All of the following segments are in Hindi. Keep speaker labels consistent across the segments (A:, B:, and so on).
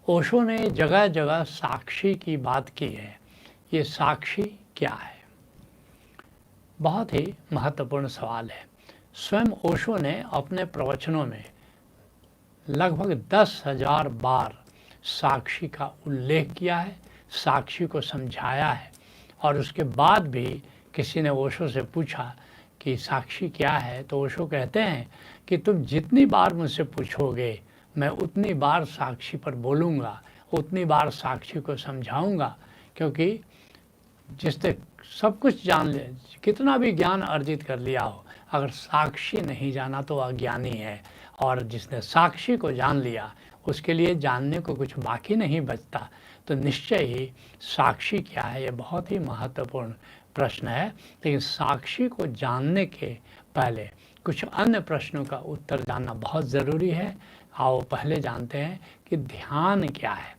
A: ओशो ने जगह जगह साक्षी की बात की है। ये साक्षी क्या है? बहुत ही महत्वपूर्ण सवाल है। स्वयं ओशो ने अपने प्रवचनों में लगभग 10,000 बार साक्षी का उल्लेख किया है, साक्षी को समझाया है। और उसके बाद भी किसी ने ओशो से पूछा कि साक्षी क्या है, तो ओशो कहते हैं कि तुम जितनी बार मुझसे पूछोगे मैं उतनी बार साक्षी पर बोलूँगा, उतनी बार साक्षी को समझाऊँगा। क्योंकि जिसने सब कुछ जान ले, कितना भी ज्ञान अर्जित कर लिया हो, अगर साक्षी नहीं जाना तो अज्ञानी है। और जिसने साक्षी को जान लिया उसके लिए जानने को कुछ बाकी नहीं बचता। तो निश्चय ही साक्षी क्या है, ये बहुत ही महत्वपूर्ण प्रश्न है। लेकिन साक्षी को जानने के पहले कुछ अन्य प्रश्नों का उत्तर जानना बहुत ज़रूरी है। आओ पहले जानते हैं कि ध्यान क्या है।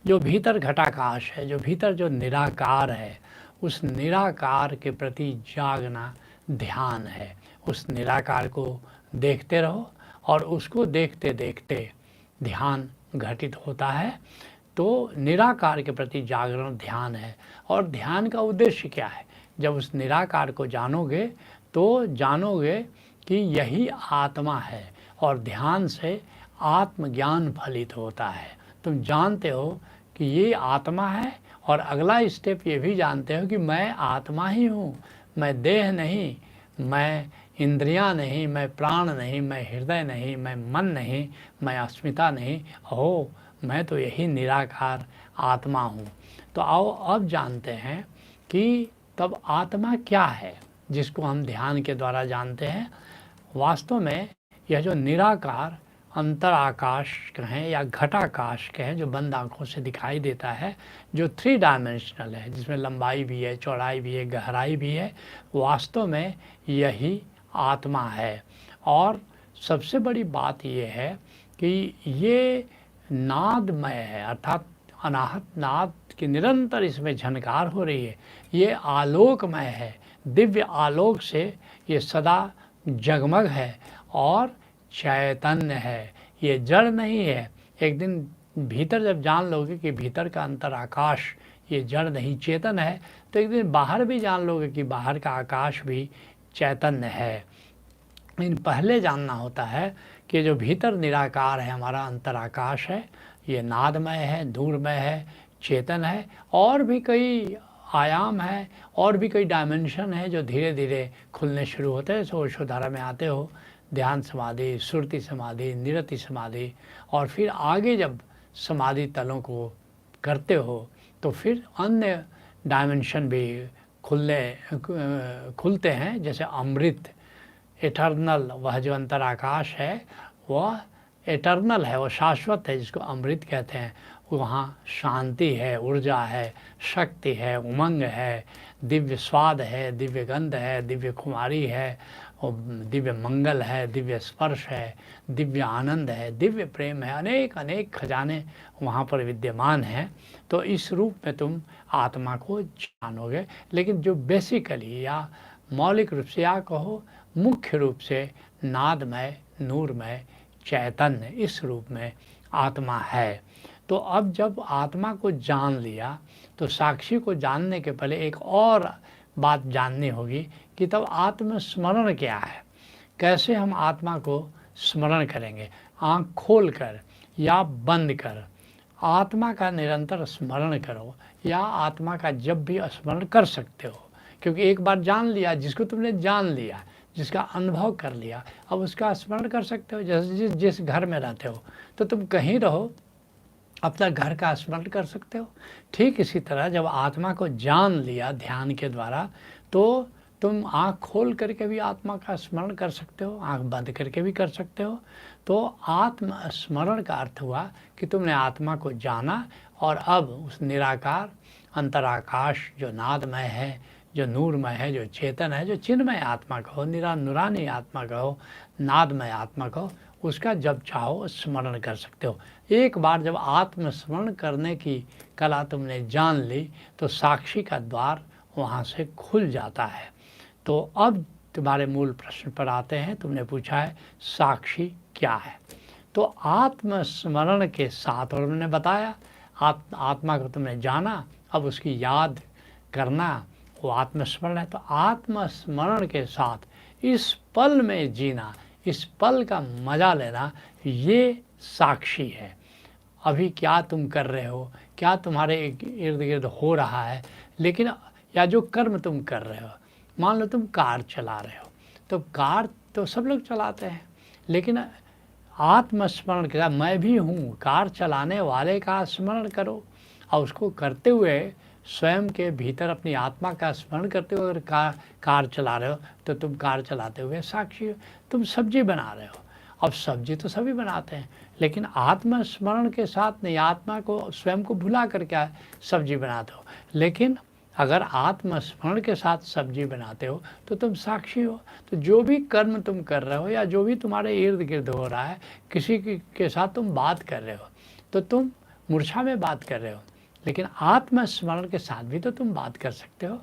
A: जो भीतर घटाकाश है, जो भीतर जो निराकार है, उस निराकार के प्रति जागना ध्यान है। उस निराकार को देखते रहो और उसको देखते देखते ध्यान घटित होता है। तो निराकार के प्रति जागरण ध्यान है। और ध्यान का उद्देश्य क्या है? जब उस निराकार को जानोगे तो जानोगे कि यही आत्मा है, और ध्यान से आत्मज्ञान फलित होता है। तुम जानते हो कि ये आत्मा है, और अगला स्टेप ये भी जानते हो कि मैं आत्मा ही हूँ, मैं देह नहीं, मैं इंद्रियां नहीं, मैं प्राण नहीं, मैं हृदय नहीं, मैं मन नहीं, मैं अस्मिता नहीं, हो मैं तो यही निराकार आत्मा हूँ। तो आओ अब जानते हैं कि तब आत्मा क्या है जिसको हम ध्यान के द्वारा जानते हैं। वास्तव में यह जो निराकार अंतर आकाश कहें या घटाकाश कहें, जो बंद आँखों से दिखाई देता है, जो 3 डायमेंशनल है, जिसमें लंबाई भी है, चौड़ाई भी है, गहराई भी है, वास्तव में यही आत्मा है। और सबसे बड़ी बात ये है कि ये नादमय है, अर्थात अनाहत नाद की निरंतर इसमें झनकार हो रही है। ये आलोकमय है, दिव्य आलोक से ये सदा जगमग है और चैतन्य है, ये जड़ नहीं है। एक दिन भीतर जब जान लोगे कि भीतर का अंतर आकाश ये जड़ नहीं चेतन है, तो एक दिन बाहर भी जान लोगे कि बाहर का आकाश भी चैतन्य है। लेकिन पहले जानना होता है कि जो भीतर निराकार है, हमारा अंतर आकाश है, ये नादमय है, दूरमय है, चेतन है। और भी कई आयाम है, और भी कई डायमेंशन है जो धीरे धीरे खुलने शुरू होते हैं। ओशोधारा में आते हो, ध्यान समाधि, सुरति समाधि, निरति समाधि, और फिर आगे जब समाधि तलों को करते हो तो फिर अन्य डायमेंशन भी खुलते हैं। जैसे अमृत, एटर्नल, वह जो अंतर आकाश है वह एटर्नल है, वह शाश्वत है, जिसको अमृत कहते हैं। वहाँ शांति है, ऊर्जा है, शक्ति है, उमंग है, दिव्य स्वाद है, दिव्य गंध है, दिव्य खुमारी है, दिव्य मंगल है, दिव्य स्पर्श है, दिव्य आनंद है, दिव्य प्रेम है, अनेक अनेक खजाने वहाँ पर विद्यमान हैं। तो इस रूप में तुम आत्मा को जानोगे। लेकिन जो बेसिकली या मौलिक रूप से या कहो मुख्य रूप से नादमय, नूरमय, चैतन्य, इस रूप में आत्मा है। तो अब जब आत्मा को जान लिया तो साक्षी को जानने के पहले एक और बात जाननी होगी कि तब आत्मस्मरण क्या है, कैसे हम आत्मा को स्मरण करेंगे। आँख खोल कर या बंद कर आत्मा का निरंतर स्मरण करो, या आत्मा का जब भी स्मरण कर सकते हो। क्योंकि एक बार जान लिया, जिसको तुमने जान लिया, जिसका अनुभव कर लिया, अब उसका स्मरण कर सकते हो। जैसे जिस घर में रहते हो तो तुम कहीं रहो, अपना घर का स्मरण कर सकते हो। ठीक इसी तरह जब आत्मा को जान लिया ध्यान के द्वारा, तो तुम आँख खोल करके भी आत्मा का स्मरण कर सकते हो, आँख बंद करके भी कर सकते हो। तो आत्म स्मरण का अर्थ हुआ कि तुमने आत्मा को जाना, और अब उस निराकार अंतराकाश जो नादमय है, जो नूरमय है, जो चेतन है, जो चिन्मय आत्मा कहो, नूरानी आत्मा कहो, नादमय आत्मा कहो, उसका जब चाहो स्मरण कर सकते हो। एक बार जब आत्मस्मरण करने की कला तुमने जान ली तो साक्षी का द्वार वहाँ से खुल जाता है। तो अब तुम्हारे मूल प्रश्न पर आते हैं। तुमने पूछा है साक्षी क्या है। तो आत्मस्मरण के साथ, और मैंने बताया आत्मा को तुमने जाना, अब उसकी याद करना वो आत्मस्मरण है। तो आत्मस्मरण के साथ इस पल में जीना, इस पल का मज़ा लेना, ये साक्षी है। अभी क्या तुम कर रहे हो, क्या तुम्हारे इर्द गिर्द हो रहा है, लेकिन या जो कर्म तुम कर रहे हो, मान लो तुम कार चला रहे हो, तो कार तो सब लोग चलाते हैं, लेकिन आत्मस्मरण के साथ मैं भी हूँ, कार चलाने वाले का स्मरण करो, और उसको करते हुए स्वयं के भीतर अपनी आत्मा का स्मरण करते हुए अगर कार चला रहे हो तो तुम कार चलाते हुए साक्षी हो। तुम सब्जी बना रहे हो, अब सब्जी तो सभी बनाते हैं, लेकिन आत्मस्मरण के साथ नहीं, आत्मा को स्वयं को भुला कर क्या सब्जी बनाते हो। लेकिन अगर आत्मस्मरण के साथ सब्जी बनाते हो तो तुम साक्षी हो। तो जो भी कर्म तुम कर रहे हो या जो भी तुम्हारे इर्द गिर्द हो रहा है, किसी के साथ तुम बात कर रहे हो तो तुम मूर्छा में बात कर रहे हो, लेकिन आत्मस्मरण के साथ भी तो तुम बात कर सकते हो।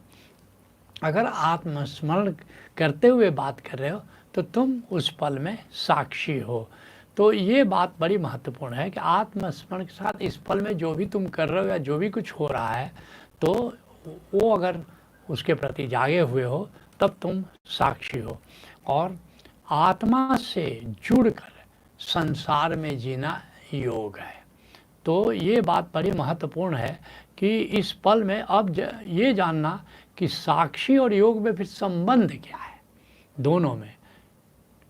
A: अगर आत्मस्मरण करते हुए बात कर रहे हो तो तुम उस पल में साक्षी हो। तो ये बात बड़ी महत्वपूर्ण है कि आत्मस्मरण के साथ इस पल में जो भी तुम कर रहे हो या जो भी कुछ हो रहा है, तो वो अगर उसके प्रति जागे हुए हो तब तुम साक्षी हो। और आत्मा से जुड़कर संसार में जीना योग है। तो ये बात बड़ी महत्वपूर्ण है कि इस पल में अब ये जानना कि साक्षी और योग में फिर संबंध क्या है। दोनों में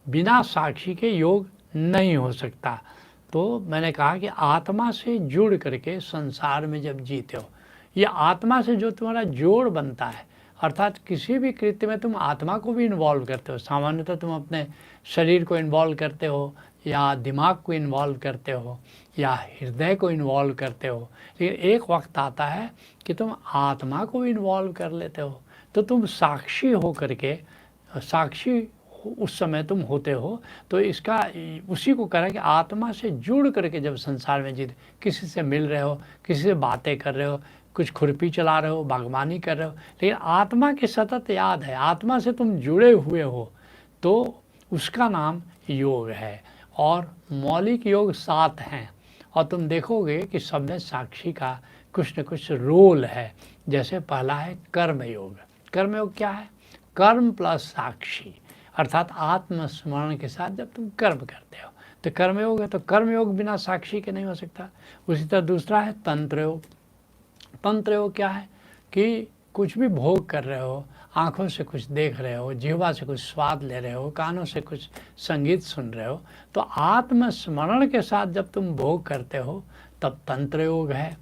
A: बिना साक्षी के योग नहीं हो सकता। तो मैंने कहा कि आत्मा से जुड़ करके संसार में जब जीते हो, ये आत्मा से जो तुम्हारा जोड़ बनता है, अर्थात किसी भी कृत्य में तुम आत्मा को भी इन्वॉल्व करते हो। सामान्यतः तुम अपने शरीर को इन्वॉल्व करते हो या दिमाग को इन्वॉल्व करते हो या हृदय को इन्वॉल्व करते हो, लेकिन एक वक्त आता है कि तुम आत्मा को इन्वॉल्व कर लेते हो। तो तुम साक्षी हो करके, साक्षी उस समय तुम होते हो। तो इसका उसी को कह रहा है कि आत्मा से जुड़ करके जब संसार में जीते, किसी से मिल रहे हो, किसी से बातें कर रहे हो, कुछ खुरपी चला रहे हो, बागवानी कर रहे हो, लेकिन आत्मा की सतत याद है, आत्मा से तुम जुड़े हुए हो, तो उसका नाम योग है। और मौलिक योग 7 हैं, और तुम देखोगे कि सब में साक्षी का कुछ न कुछ रोल है। जैसे पहला है कर्म योग। कर्म योग क्या है? कर्म प्लस साक्षी, अर्थात आत्मस्मरण के साथ जब तुम कर्म करते हो तो कर्मयोग है। तो कर्मयोग बिना साक्षी के नहीं हो सकता। उसी तरह दूसरा है तंत्र योग। तंत्र योग क्या है कि कुछ भी भोग कर रहे हो, आँखों से कुछ देख रहे हो, जिह्वा से कुछ स्वाद ले रहे हो, कानों से कुछ संगीत सुन रहे हो, तो आत्मस्मरण के साथ जब तुम भोग करते हो तब तंत्र योग है।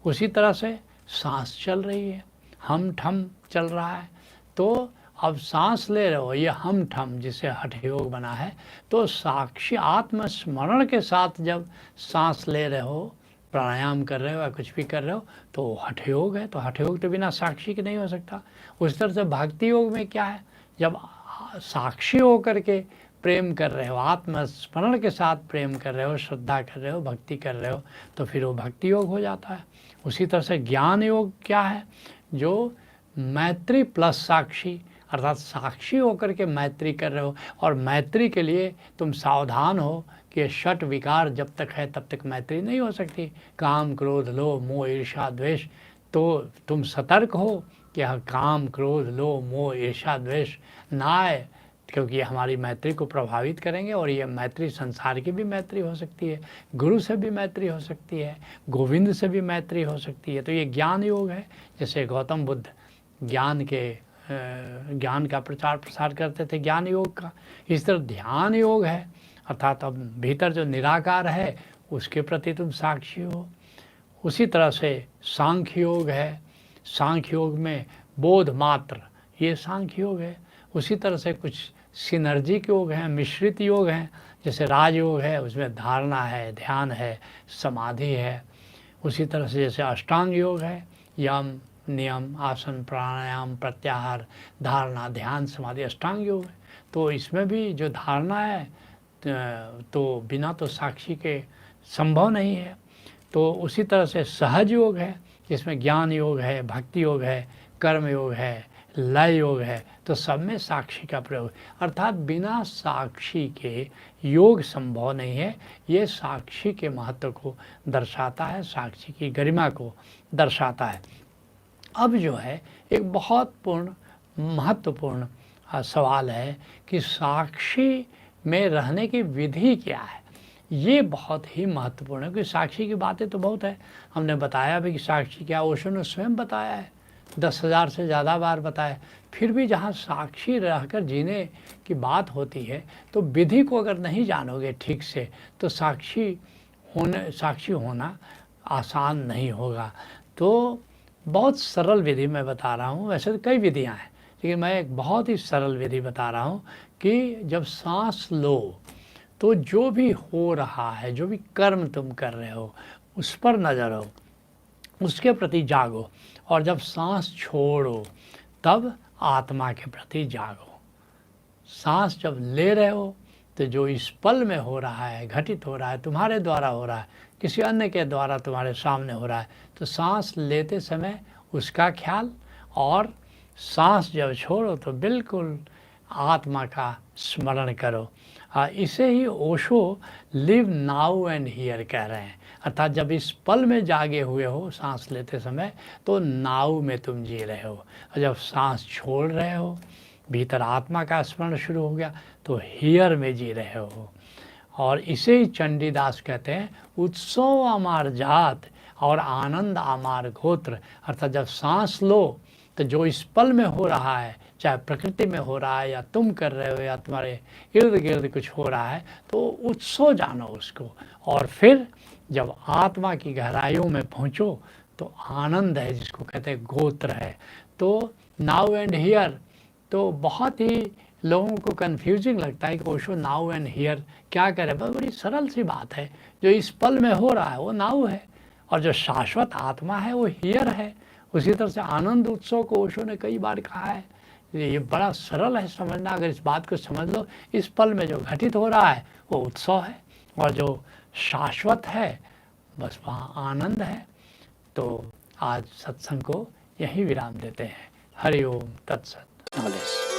A: उसी तरह से सांस चल रही है, हम ठम चल रहा है, तो अब सांस ले रहे हो, ये हम ठम जिसे हठ योग बना है, तो साक्षी आत्मस्मरण के साथ जब सांस ले रहे हो, प्राणायाम कर रहे हो या कुछ भी कर रहे हो, तो हठ योग है। तो हठ योग तो बिना साक्षी के नहीं हो सकता। उस तरह से भक्ति योग में क्या है? जब साक्षी होकर के प्रेम कर रहे हो, आत्मस्मरण के साथ प्रेम कर रहे हो, श्रद्धा कर रहे हो, भक्ति कर रहे हो, तो फिर वो भक्ति योग हो जाता है। उसी तरह से ज्ञान योग क्या है? जो मैत्री प्लस साक्षी, अर्थात साक्षी होकर के मैत्री कर रहे हो, और मैत्री के लिए तुम सावधान हो कि षट विकार जब तक है तब तक मैत्री नहीं हो सकती। काम, क्रोध, लोभ, मोह, ईर्ष्या, द्वेष, तो तुम सतर्क हो कि यह काम, क्रोध, लोभ, मोह, ईर्ष्या, द्वेष ना आए, क्योंकि ये हमारी मैत्री को प्रभावित करेंगे। और ये मैत्री संसार की भी मैत्री हो सकती है, गुरु से भी मैत्री हो सकती है, गोविंद से भी मैत्री हो सकती है। तो ये ज्ञान योग है। जैसे गौतम बुद्ध ज्ञान का प्रचार प्रसार करते थे, ज्ञान योग का। इस तरह ध्यान योग है, अर्थात अब भीतर जो निराकार है उसके प्रति तुम साक्षी हो। उसी तरह से सांख्य योग है। सांख्य योग में बोध मात्र, ये सांख्य योग है। उसी तरह से कुछ सिनर्जिक योग हैं, मिश्रित योग हैं, जैसे राजयोग है, उसमें धारणा है, ध्यान है, समाधि है। उसी तरह से जैसे अष्टांग योग है, यम, नियम, आसन, प्राणायाम, प्रत्याहार, धारणा, ध्यान, समाधि, अष्टांग योग है। तो इसमें भी जो धारणा है तो बिना तो साक्षी के संभव नहीं है। तो उसी तरह से सहज योग है, जिसमें ज्ञान योग है, भक्ति योग है, कर्म योग है, लय योग है, तो सब में साक्षी का प्रयोग, अर्थात बिना साक्षी के योग संभव नहीं है। ये साक्षी के महत्व को दर्शाता है, साक्षी की गरिमा को दर्शाता है। अब जो है एक बहुत महत्वपूर्ण सवाल है कि साक्षी में रहने की विधि क्या है। ये बहुत ही महत्वपूर्ण है, क्योंकि साक्षी की बातें तो बहुत है, हमने बताया भी कि साक्षी क्या, ओशो ने स्वयं बताया है, 10,000 से ज़्यादा बार बताया। फिर भी जहाँ साक्षी रहकर जीने की बात होती है, तो विधि को अगर नहीं जानोगे ठीक से, तो साक्षी होना आसान नहीं होगा। तो बहुत सरल विधि मैं बता रहा हूँ, वैसे तो कई विधियाँ हैं, लेकिन मैं एक बहुत ही सरल विधि बता रहा हूँ कि जब सांस लो तो जो भी हो रहा है, जो भी कर्म तुम कर रहे हो, उस पर नज़र हो, उसके प्रति जागो, और जब सांस छोड़ो तब आत्मा के प्रति जागो। सांस जब ले रहे हो तो जो इस पल में हो रहा है, घटित हो रहा है, तुम्हारे द्वारा हो रहा है, किसी अन्य के द्वारा तुम्हारे सामने हो रहा है, तो सांस लेते समय उसका ख्याल, और सांस जब छोड़ो तो बिल्कुल आत्मा का स्मरण करो। इसे ही Osho live now and here कह रहे हैं, अर्थात जब इस पल में जागे हुए हो सांस लेते समय, तो नाउ में तुम जी रहे हो, और जब सांस छोड़ रहे हो, भीतर आत्मा का स्मरण शुरू हो गया, तो हियर में जी रहे हो। और इसे ही चंडीदास कहते हैं, उत्सव अमार जात और आनंद अमार गोत्र, अर्थात जब सांस लो तो जो इस पल में हो रहा है, चाहे प्रकृति में हो रहा है या तुम कर रहे हो या तुम्हारे इर्द गिर्द कुछ हो रहा है, तो उत्सव जानो उसको, और फिर जब आत्मा की गहराइयों में पहुँचो तो आनंद है, जिसको कहते हैं गोत्र है। तो नाउ एंड हियर तो बहुत ही लोगों को कन्फ्यूजिंग लगता है कि ओशो नाउ एंड हियर क्या करे। बड़ी सरल सी बात है, जो इस पल में हो रहा है वो नाउ है, और जो शाश्वत आत्मा है वो हियर है। उसी तरह से आनंद उत्सव को ओशो ने कई बार कहा है। ये बड़ा सरल है समझना, अगर इस बात को समझ लो, इस पल में जो घटित हो रहा है वो उत्सव है, और जो शाश्वत है बस वहाँ आनंद है। तो आज सत्संग को यहीं विराम देते हैं। हरि ओम तत्सत। नमस्ते।